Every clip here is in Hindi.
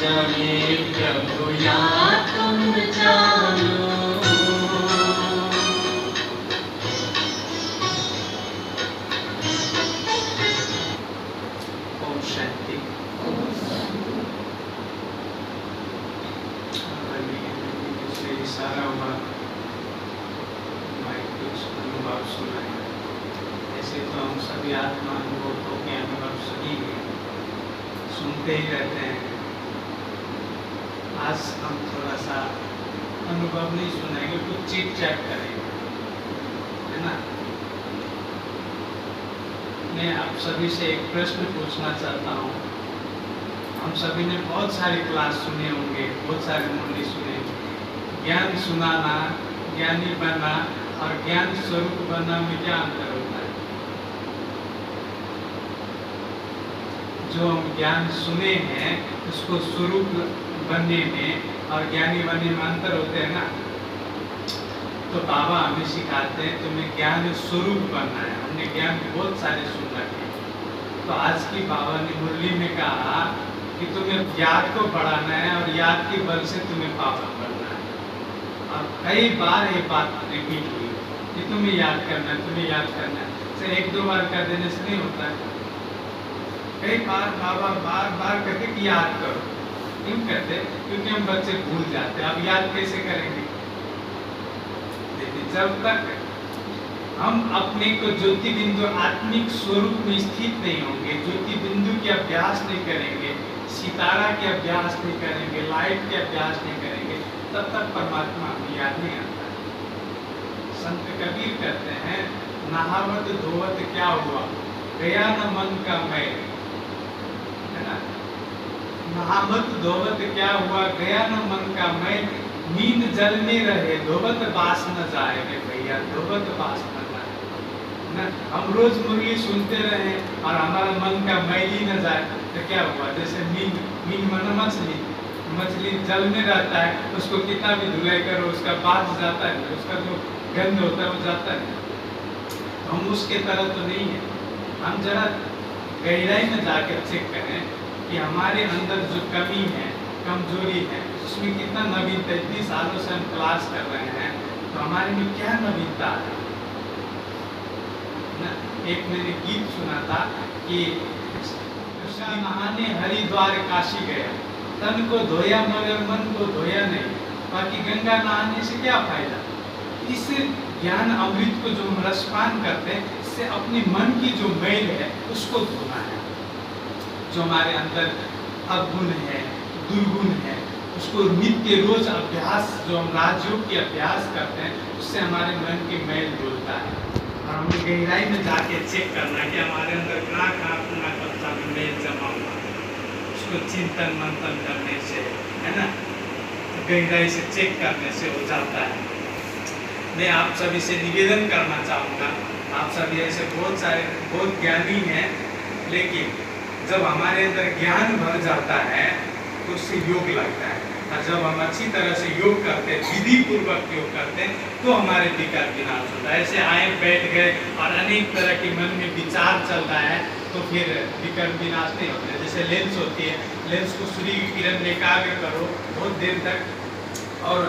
जाने प्रभु या तुम जानो। ओम शांति। इशारा हुआ कुछ अनुभव सुनाए। ऐसे तो हम सभी आत्मा अनुभवों के अनुभव सुनी सुनते ही रहते हैं। आज हम थोड़ा सा अनुभव नहीं सुनाएंगे, कुछ चिट चैट करेंगे, है ना। मैं आप सभी से एक प्रश्न पूछना चाहता हूँ। हम सभी ने बहुत सारे क्लास सुने होंगे, बहुत सारे मुरली सुने। ज्ञान सुनाना, ज्ञानी बनना और ज्ञान स्वरूप बनना में क्या अंतर होता है? जो हम ज्ञान सुने हैं उसको स्वरूप बनने में और ज्ञानी बनने में अंतर होते हैं ना। तो बाबा हमें सिखाते हैं तुम्हें ज्ञान स्वरूप बनना है। हमने ज्ञान बहुत सारे सुन रखे। तो आज की बाबा ने मुरली में कहा कि तुम्हें याद को बढ़ाना है और याद के बल से तुम्हें पावन बनना है। और कई बार ये बात रिपीट हुई कि तुम्हें याद करना है, तुम्हें याद करना है। सिर्फ एक दो बार कर देने से नहीं होता है। कई बार बाबा बार बार कहते कि याद करो। क्यों कहते? क्योंकि हम बच्चे भूल जाते हैं। अब याद कैसे करेंगे? देखिए, जब तक हम अपने को ज्योति बिंदु आत्मिक स्वरूप में स्थित नहीं होंगे, ज्योति बिंदु के अभ्यास नहीं करेंगे, सितारा के अभ्यास नहीं करेंगे, लाइट के अभ्यास नहीं करेंगे, तब तक परमात्मा हमें याद नहीं आता। संत कबीर कहते हैं, नहावत धोवत क्या हुआ, गया न मन का मैल, है ना। नहावत धोवत क्या हुआ, गया न मन का मैल, नींद जल में रहे धोवत बास न जाए। भैया, धोवत बास न जाए ना। हम रोज मुरली सुनते रहे और हमारा मन का मैल ही न जाए तो क्या हुआ? जैसे नींद मन मछली जल में रहता है, उसको कितना भी धुलाई करो उसका बास जाता है, उसका जो गंध होता है वो जाता है। हम उसके तरह तो नहीं है। हम जरा गहराई में जाकर चेक करें कि हमारे अंदर जो कमी है, कमजोरी है, उसमें कितना नवीनता। इतनी सालों से हम क्लास कर रहे हैं तो हमारे में क्या नवीनता है ना। एक मैंने गीत सुना था कि नहाने हरिद्वार काशी गया, तन को धोया मगर मन को धोया नहीं, बाकी गंगा नहाने से क्या फायदा। इस ज्ञान अमृत को जो हम रसपान करते हैं, इससे अपने मन की जो मैल है उसको धोना है। जो हमारे अंदर अवगुण है, दुर्गुण है, उसको नित्य रोज अभ्यास, जो हम राजयोग के अभ्यास करते हैं, उससे हमारे मन की मैल धुलता है। और हमें गहराई में जाके चेक करना है कि हमारे अंदर कहाँ अपना कच्चा मैल जमा हुआ है। उसको चिंतन मंथन करने से, है ना, तो गहराई से चेक करने से हो जाता है। मैं आप सभी से निवेदन करना चाहूँगा, आप सभी ऐसे बहुत ज्ञानी हैं, लेकिन जब हमारे अंदर ज्ञान भर जाता है तो उससे योग लगता है। और जब हम अच्छी तरह से योग करते हैं, विधि पूर्वक योग करते हैं, तो हमारे विकार विनाश होता है। ऐसे आए बैठ गए और अनेक तरह के मन में विचार चल रहा है तो फिर विकार विनाश नहीं होता है। जैसे लेंस होती है, लेंस को सूर्य की किरण में एकाग्र करो बहुत देर तक, और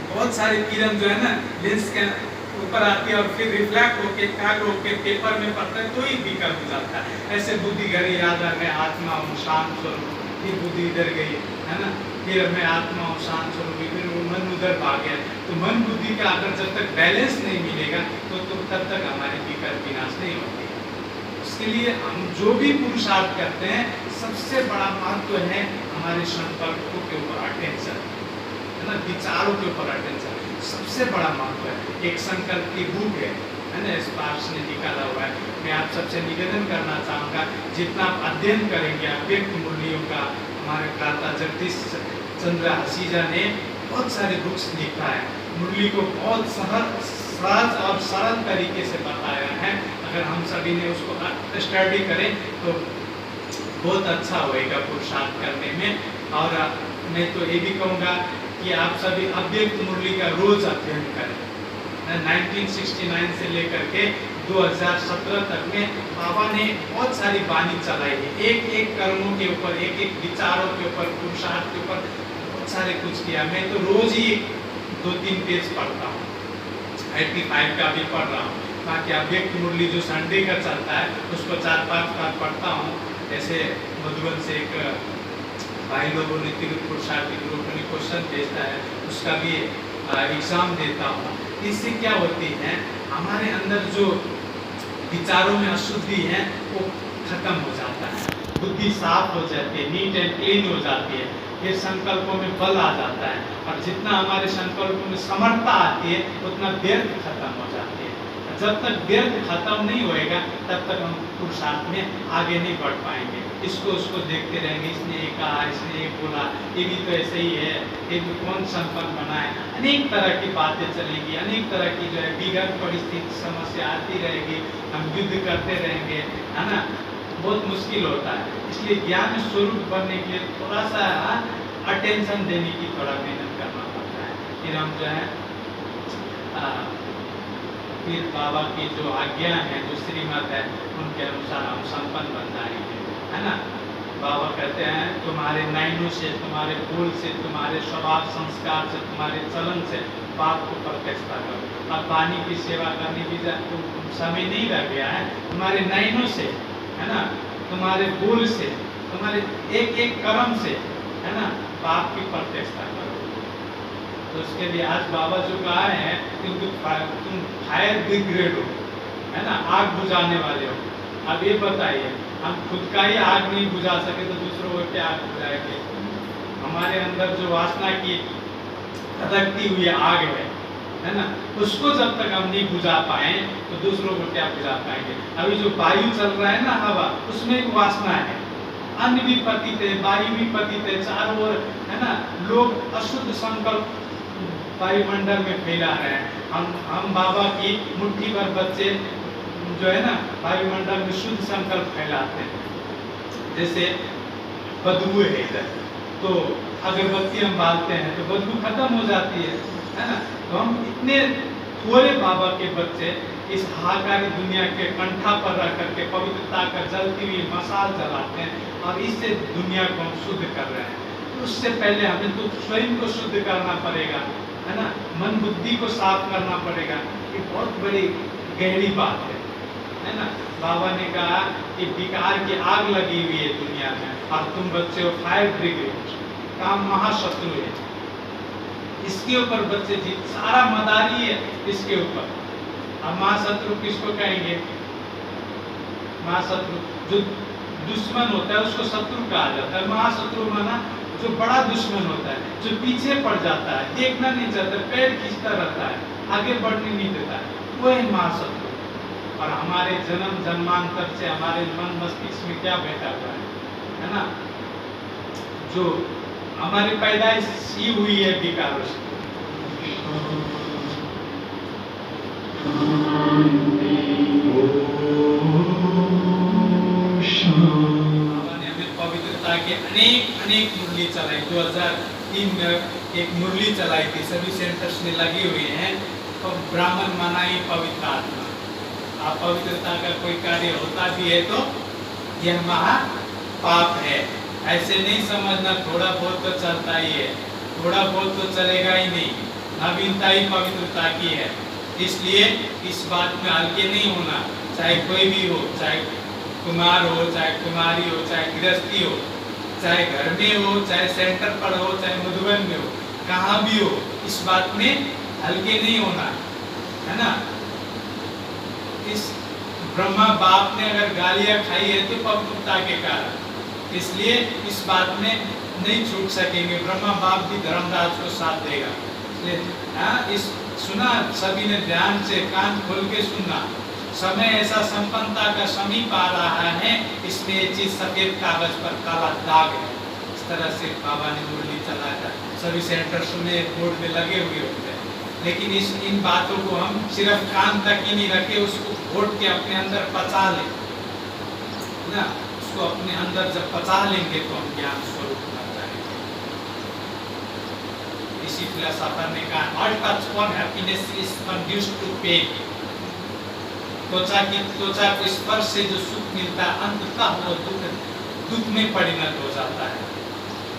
बहुत सारी किरण जो है ना लेंस के ऊपर आती है और फिर रिफ्लेक्ट होके एकाग्र होके पेपर में पड़ता है तो ही विकल हो जाता है। ऐसे बुद्धि घड़ी याद है, मैं आत्मा हूँ शांत स्वरूप, फिर बुद्धि इधर गई, है ना, फिर मैं आत्मा हूँ शांत स्वरूप, फिर वो मन उधर भाग गया। तो मन बुद्धि का अगर जब तक बैलेंस नहीं मिलेगा तो तब तक हमारे विकल्प विनाश नहीं होती। उसके लिए हम जो भी पुरुषार्थ करते हैं, सबसे बड़ा महत्व है हमारे संकल्पों के ऊपर अटेंशन, है ना, विचारों के ऊपर अटेंशन सबसे बड़ा महत्व है। एक संकल्प की बुक है ना, स्पार्क्स ने निकाला हुआ है। मैं आप सबसे निवेदन करना चाहूँगा, जितना आप अध्ययन करेंगे अव्यक्त मुरलियों का, हमारे प्राता जगदीश चंद्र हसीजा ने बहुत सारे बुक्स लिखा है। मुरली को बहुत सहज और सरल तरीके से बताया है। अगर हम सभी ने उसको स्टडी करें तो बहुत अच्छा होएगा पुरुषार्थ करने में। और मैं तो ये भी कहूँगा कि आप सभी अव्यक्त मुरली का रोज अध्ययन करें। 1969 से लेकर के 2017 तक में बाबा ने बहुत सारी वाणी चलाई है, एक एक कर्मों के ऊपर, एक एक विचारों के ऊपर, पुरुषार्थ के ऊपर बहुत सारे कुछ किया। मैं तो रोज ही 2-3 पेज पढ़ता हूँ, 85 का भी पढ़ रहा हूँ। बाकी अव्यक्त मुरली जो संडे का चलता है उसको 4-5 बार पढ़ता हूँ। जैसे मधुबन से एक भाई लोगों ने तिरुपति पुरुषार्थ ग्रुप ने क्वेश्चन भेजता है, उसका भी एग्जाम देता हूँ। इससे क्या होती है, हमारे अंदर जो विचारों में अशुद्धि है वो खत्म हो जाता है, बुद्धि साफ हो जाती है, नीट एंड क्लीन हो जाती है, फिर संकल्पों में बल आ जाता है। और जितना हमारे संकल्पों में समर्थता आती है उतना व्यर्थ खत्म हो जाती है। जब तक व्यर्थ खत्म नहीं होएगा तब तक हम पुरुषार्थ में आगे नहीं बढ़ पाएंगे। इसको उसको देखते रहेंगे, इसने ये कहा, इसने ये बोला, ये भी तो ऐसे ही है, ये भी कौन संपन्न बना है, अनेक तरह की बातें चलेगी, अनेक तरह की जो है विगत परिस्थिति समस्या आती रहेगी, हम युद्ध करते रहेंगे, है ना, बहुत मुश्किल होता है। इसलिए ज्ञान स्वरूप बनने के लिए थोड़ा सा अटेंशन देने की थोड़ा मेहनत करना पड़ता है। फिर हम जो है फिर बाबा की जो आज्ञा है, जो श्रीमत है, उनके अनुसार हम संपन्न बन जाएंगे, है ना। बाबा कहते हैं तुम्हारे नैनों से, तुम्हारे बोल से, तुम्हारे स्वभाव संस्कार से, तुम्हारे चलन से बाप को प्रत्यक्षता करो। अब वाणी की सेवा करने की तो समय नहीं रह गया है, तुम्हारे नैनों से, है ना, तुम्हारे बोल से, तुम्हारे एक एक कर्म से, है ना, बाप की प्रत्यक्षता करो। तो उसके लिए आज बाबा जो कहा है कि तुम फायर ब्रिगेड हो, है ना, आग बुझाने वाले हो। अब ये बताइए, हम खुद का ही आग नहीं बुझा सके तो दूसरों को क्या आग बुझाएंगे? हमारे अंदर जो वासना की धधकती हुई आग है ना, उसको जब तक हम नहीं बुझा पाए तो दूसरों को क्या बुझा पाएंगे? अभी जो वायु चल रहा है ना, हवा, उसमें एक वासना है, अन्न भी पतित है, वायु भी पतित है, चारों ओर, है ना, लोग अशुद्ध संकल्प वायुमंडल में फैला रहे हैं। हम बाबा की मुट्ठी भर बच्चे जो है ना वायुमंडल में शुद्ध संकल्प फैलाते हैं। जैसे बदबू है इधर, तो अगरबत्ती हम बालते हैं तो बदबू खत्म हो जाती है ना। तो हम इतने थोड़े बाबा के बच्चे इस हाहाकारी दुनिया के कंठा पर रख करके पवित्रता का जलती हुई मसाल जलाते हैं और इससे दुनिया को हम शुद्ध कर रहे हैं। तो उससे पहले हमें तो स्वयं को शुद्ध करना पड़ेगा, है ना, मन बुद्धि को साफ करना पड़ेगा। ये बहुत बड़ी गहरी बात है ना। बाबा ने कहा कि विकार की आग लगी हुई है दुनिया में और तुम बच्चे हो फायर ब्रिगेड, काम महाशत्रु है, इसके ऊपर बच्चे जीत, सारा मदारी है इसके ऊपर। अब महाशत्रु किसको कहेंगे? महाशत्रु जो दुश्मन होता है उसको शत्रु कहा जाता है। महाशत्रु माना जो बड़ा दुश्मन होता है, जो पीछे पड़ जाता है, देखना नहीं चाहता, पैर खींचता रहता है, आगे बढ़ने नहीं देता है, वो है महाशत्रु। और हमारे जन्म जन्मांतर से हमारे मन मस्तिष्क में क्या बैठा हुआ है ना, जो हमारी पैदाइश ही हुई है विकारों से। के अनेक मुरली चलाई। 2003 में एक मुरली चलाई थी, सभी सेंटर्स में लगी हुई हैं। तो ब्राह्मण माना ही पवित्र आत्मा, आप पवित्रता का कोई कार्य होता भी है तो यह महा पाप है। ऐसे नहीं समझना थोड़ा बहुत तो चलता ही है, थोड़ा बहुत तो चलेगा ही नहीं, नवीनता ही पवित्रता की है। इसलिए इस बात में हल्के नहीं होना, चाहे कोई भी हो, चाहे कुमार हो, चाहे कुमारी हो, चाहे गृहस्थी हो, चाहे घर में हो, चाहे सेंटर पर हो, चाहे मधुबन में हो, कहाँ भी हो, इस बात में हल्के नहीं होना, है ना। इस ब्रह्मा बाप ने अगर गालियां खाई है तो पवित्रता के कारण, इसलिए इस बात में नहीं छूट सकेंगे। ब्रह्मा बाप भी धर्मराज को साथ देगा। इस सुना, सभी ने ध्यान से कान खोल के सुनना। समय ऐसा संपन्नता का समीप आ रहा है, इसमें ये चीज सफेद कागज पर काला दाग है। इस तरह से बाबा ने मुरली चलाया था, सभी सेंटर्स में बोर्ड में लगे हुए होते हैं। लेकिन इन बातों को हम सिर्फ कान तक ही नहीं रखे, उसको घोट के अपने अंदर पचा लें ना। उसको अपने अंदर जब पचा लेंगे तो हम ज्ञान स्वरूप बन जाएंगे। इसी फिलोसोफर ने कहा, all touch for happiness is conduced to pain. त्वचा को स्पर्श से जो सुख मिलता है अंततः वो दुख में परिणत हो जाता है।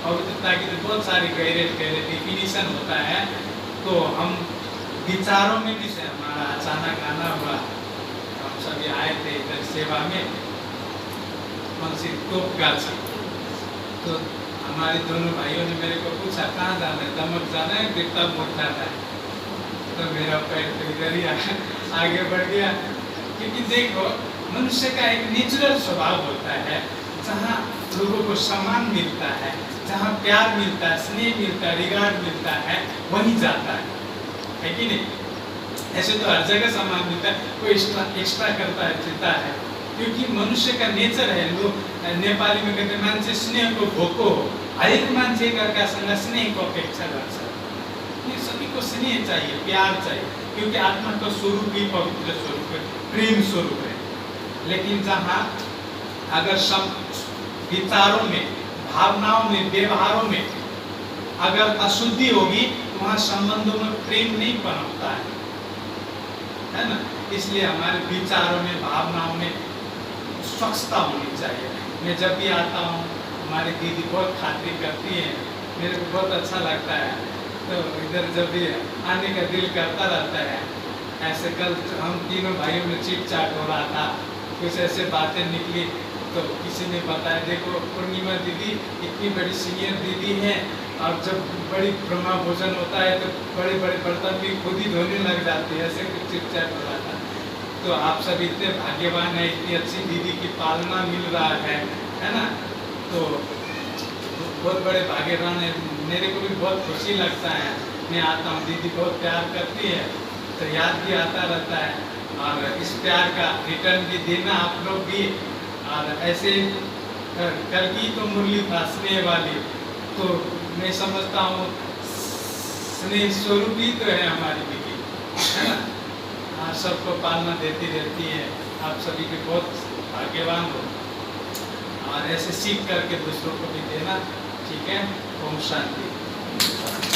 पवित्रता की तो बहुत सारी गहरे गहरे डिफिनीशन होता है। तो हम विचारों में भी से हमारा अचानक आना हुआ, हम सभी आए थे इधर सेवा में मनसी तोपगाल से। तो हमारे दोनों भाइयों ने मेरे को पूछा कहाँ जाना है, दमक जाना है बिरता मोड़ जाना है। तो मेरा पैर तो इधर ही आगे बढ़ गया, क्योंकि देखो मनुष्य का एक नेचुरल स्वभाव होता है, जहाँ लोगों को सम्मान मिलता है, जहाँ प्यार मिलता है, स्नेह मिलता है, रिगार्ड मिलता है, वहीं जाता है कि नहीं? ऐसे तो हर जगह सम्मान मिलता है, कोई एक्स्ट्रा करता है, चिता है, क्योंकि मनुष्य का नेचर है। लोग नेपाली में कहते मान्छे स्नेह को भोको हो, हरेक मान्छे का स्नेह को अपेक्षा गर्छ। सभी को स्नेह चाहिए, प्यार चाहिए, क्योंकि आत्मा का स्वरूप ही पवित्र स्वरूप है, प्रेम स्वरूप है। लेकिन जहाँ अगर सब विचारों में, भावनाओं में, व्यवहारों में अगर अशुद्धि होगी तो वहाँ संबंधों में प्रेम नहीं पनपता है ना? इसलिए हमारे विचारों में, भावनाओं में स्वच्छता होनी चाहिए। मैं जब भी आता हूँ, हमारी दीदी बहुत खातिर करती है, मेरे को बहुत अच्छा लगता है। तो इधर जब भी आने का दिल करता रहता है। ऐसे कल हम तीनों भाइयों में चिट चाट हो रहा था, कुछ ऐसे बातें निकली तो किसी ने बताया देखो पूर्णिमा दीदी इतनी बड़ी सीनियर दीदी है, और जब बड़ी ब्रह्मा भोजन होता है तो बड़े बड़े बर्तन भी खुद ही धोने लग जाते हैं। ऐसे कुछ चिट चाट हो रहा था। तो आप सब इतने भाग्यवान हैं, इतनी अच्छी दीदी की पालना मिल रहा है ना? तो बहुत बड़े भाग्यवान है। मेरे को भी बहुत खुशी लगता है, मैं आता हूँ, दीदी बहुत प्यार करती है, तो याद भी आता रहता है। और इस प्यार का रिटर्न भी देना आप लोग भी। और ऐसे कल की तो मुरली था स्नेह वाली, तो मैं समझता हूँ स्नेह स्वरूप ही तो है हमारी दीदी, है ना? सबको पालना देती रहती है। आप सभी के बहुत भाग्यवान हो, और ऐसे सीख करके दूसरों को भी देना। ठीक है? ओम शांति।